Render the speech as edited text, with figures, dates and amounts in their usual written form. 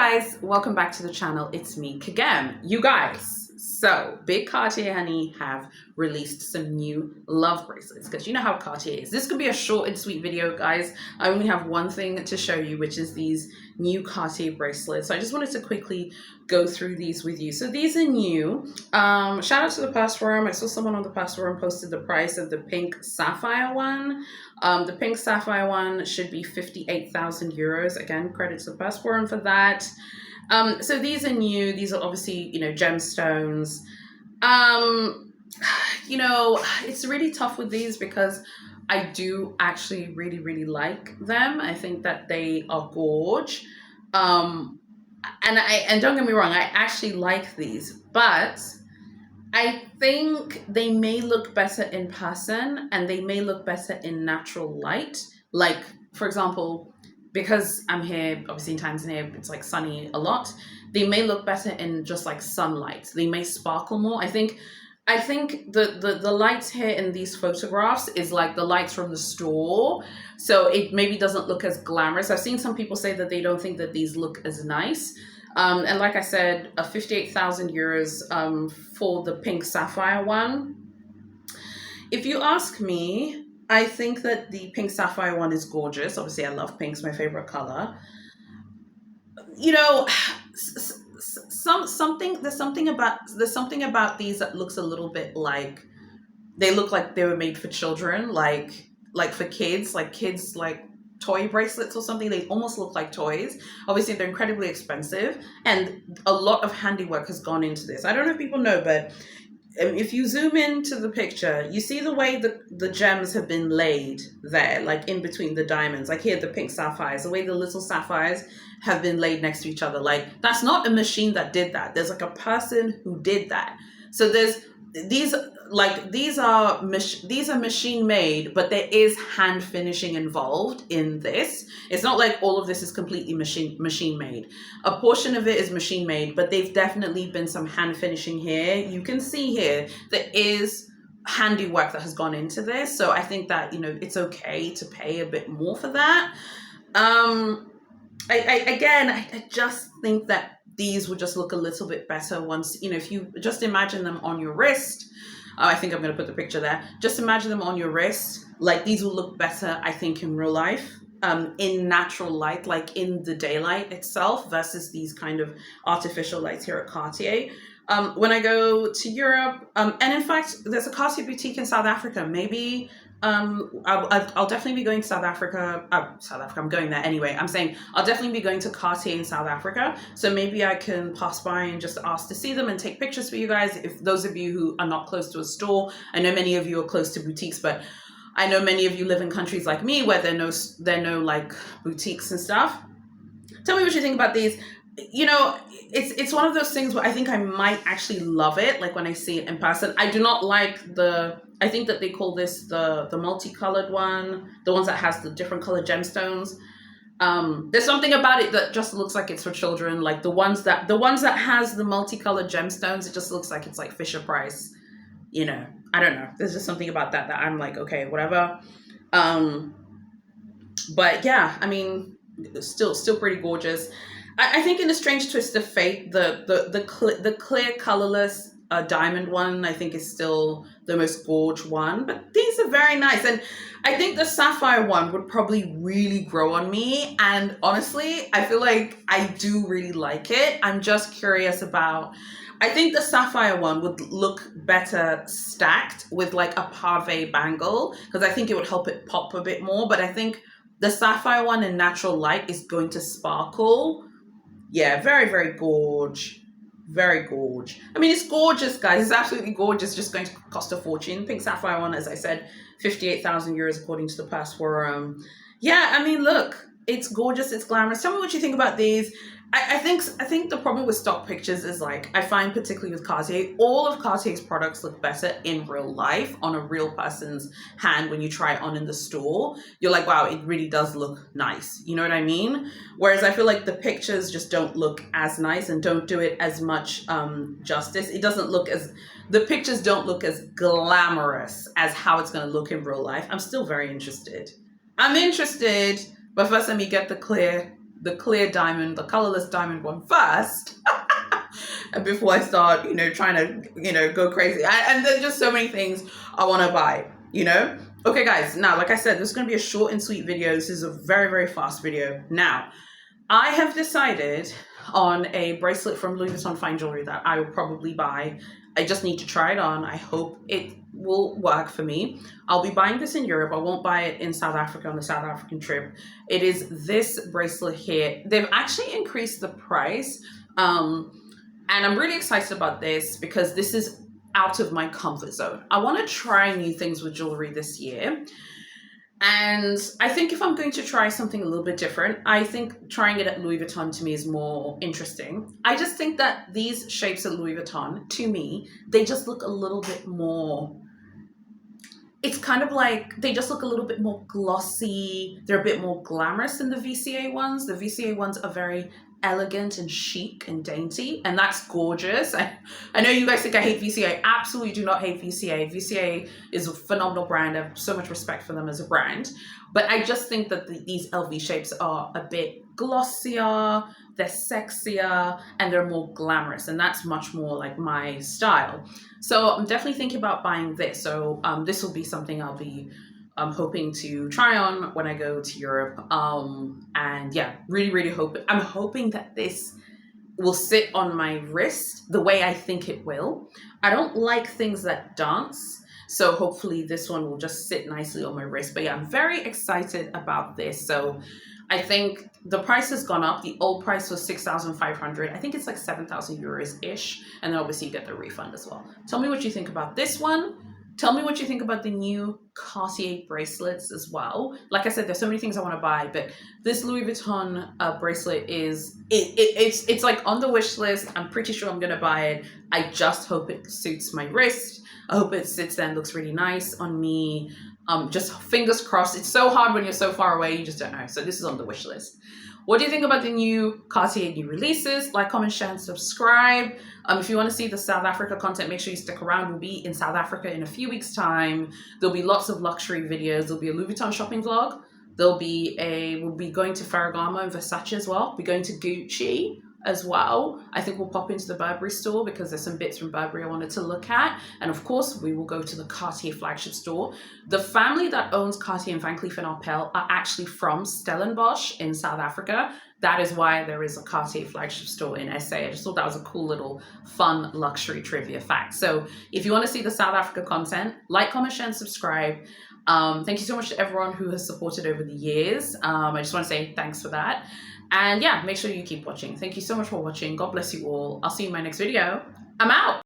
guys, welcome back to the channel. It's me, Kagem. You guys, so Big Cartier Honey have released some new love bracelets because you know how Cartier is. This could be a short and sweet video, guys. I only have one thing to show you, which is these new Cartier bracelets. So I just wanted to quickly go through these with you. So these are new. Shout out to the past forum. I saw someone on the past forum posted the price of the pink sapphire one. The pink sapphire one should be 58,000 euros. Again, credit to the past forum for that. So these are new. These are obviously, gemstones. It's really tough with these because I do actually really like them. I think that they are gorge. And don't get me wrong, I actually like these, but I think they may look better in person and they may look better in natural light. Like, for example, because I'm here, obviously in Tanzania, it's like sunny a lot. They may look better in just like sunlight. They may sparkle more. I think the lights here in these photographs is like the lights from the store. So it maybe doesn't look as glamorous. I've seen some people say that they don't think that these look as nice. And like I said, 58,000 euros for the pink sapphire one. If you ask me, I think that the pink sapphire one is gorgeous. Obviously, I love pink. It's my favorite color. There's something about these that looks a little bit like they look like they were made for children, like for kids, like toy bracelets or something. They almost look like toys. Obviously, they're incredibly expensive, and a lot of handiwork has gone into this. I don't know if people know, but if you zoom into the picture, you see the way the gems have been laid there, like in between the diamonds. Like here, the pink sapphires, the way the little sapphires have been laid next to each other. Like, that's not a machine that did that. There's like a person who did that. So these are machine made, but there is hand finishing involved in this. It's not like all of this is completely machine made. A portion of it is machine made, but they've definitely been some hand finishing here. You can see here there is handiwork that has gone into this. So I think that, it's okay to pay a bit more for that. I just think that these would just look a little bit better once, if you just imagine them on your wrist. I think I'm going to put the picture there. Just imagine them on your wrist. Like, these will look better, I think, in real life, in natural light, like in the daylight itself, versus these kind of artificial lights here at Cartier. When I go to Europe, and in fact, there's a Cartier boutique in South Africa. Maybe I'll definitely be going to South Africa. I'm going there anyway. I'm saying I'll definitely be going to Cartier in South Africa. So maybe I can pass by and just ask to see them and take pictures for you guys. If those of you who are not close to a store, I know many of you are close to boutiques, but I know many of you live in countries like me where there are no like boutiques and stuff. Tell me what you think about these. It's one of those things where I think I might actually love it, like when I see it in person. I do not like I think that they call this the multicolored one, the ones that has the different colored gemstones. There's something about it that just looks like it's for children. Like the ones that has the multicolored gemstones, it just looks like it's like Fisher Price. I don't know. There's just something about that I'm like, okay, whatever. But yeah, I mean, still pretty gorgeous. I think in a strange twist of fate, the clear colorless diamond one, I think, is still the most gorge one. But these are very nice, and I think the sapphire one would probably really grow on me. And honestly, I feel like I do really like it. I'm just curious about. I think the sapphire one would look better stacked with like a pave bangle, because I think it would help it pop a bit more. But I think the sapphire one in natural light is going to sparkle. Yeah, very, very gorge. Very gorge. I mean, it's gorgeous, guys. It's absolutely gorgeous. Just going to cost a fortune. Pink sapphire one, as I said, 58,000 euros according to the past forum. Yeah, I mean, look, it's gorgeous. It's glamorous. Tell me what you think about these. I think the problem with stock pictures is, like, I find particularly with Cartier, all of Cartier's products look better in real life on a real person's hand. When you try it on in the store, you're like, wow, it really does look nice. You know what I mean? Whereas I feel like the pictures just don't look as nice and don't do it as much justice. The pictures don't look as glamorous as how it's going to look in real life. I'm still very interested. I'm interested, but first let me get the clear the clear diamond, the colorless diamond one first. And before I start, trying to, go crazy. And there's just so many things I want to buy. Okay, guys, now, like I said, this is going to be a short and sweet video. This is a very, very fast video. Now, I have decided on a bracelet from Louis Vuitton Fine Jewelry that I will probably buy. I just need to try it on. I hope it will work for me. I'll be buying this in Europe. I won't buy it in South Africa on the South African trip. It is this bracelet here. They've actually increased the price. And I'm really excited about this because this is out of my comfort zone. I want to try new things with jewelry this year. And I think if I'm going to try something a little bit different, I think trying it at Louis Vuitton to me is more interesting. I just think that these shapes at Louis Vuitton, to me, they just look a little bit more, it's kind of like, they just look a little bit more glossy. They're a bit more glamorous than the VCA ones. The VCA ones are very elegant and chic and dainty, and that's gorgeous. I know you guys think I hate VCA. Absolutely do not hate VCA. VCA is a phenomenal brand. I have so much respect for them as a brand, but I just think that these LV shapes are a bit glossier, they're sexier, and they're more glamorous, and that's much more like my style. So I'm definitely thinking about buying this. So this will be something I'll be hoping to try on when I go to Europe. And yeah, really I'm hoping that this will sit on my wrist the way I think it will. I don't like things that dance, so hopefully this one will just sit nicely on my wrist. But yeah, I'm very excited about this. So I think the price has gone up. The old price was 6,500. I think it's like 7,000 euros-ish. And then obviously you get the refund as well. Tell me what you think about this one. Tell me what you think about the new Cartier bracelets as well. Like I said, there's so many things I want to buy, but this Louis Vuitton bracelet it's like on the wish list. I'm pretty sure I'm going to buy it. I just hope it suits my wrist. I hope it sits there and looks really nice on me. Just fingers crossed. It's so hard when you're so far away, you just don't know. So this is on the wish list. What do you think about the new Cartier new releases? Like, comment, share, and subscribe. If you want to see the South Africa content, make sure you stick around. We'll be in South Africa in a few weeks' time. There'll be lots of luxury videos. There'll be a Louis Vuitton shopping vlog. We'll be going to Ferragamo and Versace as well. We're going to Gucci as well. I think we'll pop into the Burberry store because there's some bits from Burberry I wanted to look at. And of course, we will go to the Cartier flagship store. The family that owns Cartier and Van Cleef & Arpels are actually from Stellenbosch in South Africa. That is why there is a Cartier flagship store in SA. I just thought that was a cool little fun luxury trivia fact. So if you want to see the South Africa content, like, comment, share, and subscribe. Thank you so much to everyone who has supported over the years. I just want to say thanks for that. And yeah, make sure you keep watching. Thank you so much for watching. God bless you all. I'll see you in my next video. I'm out.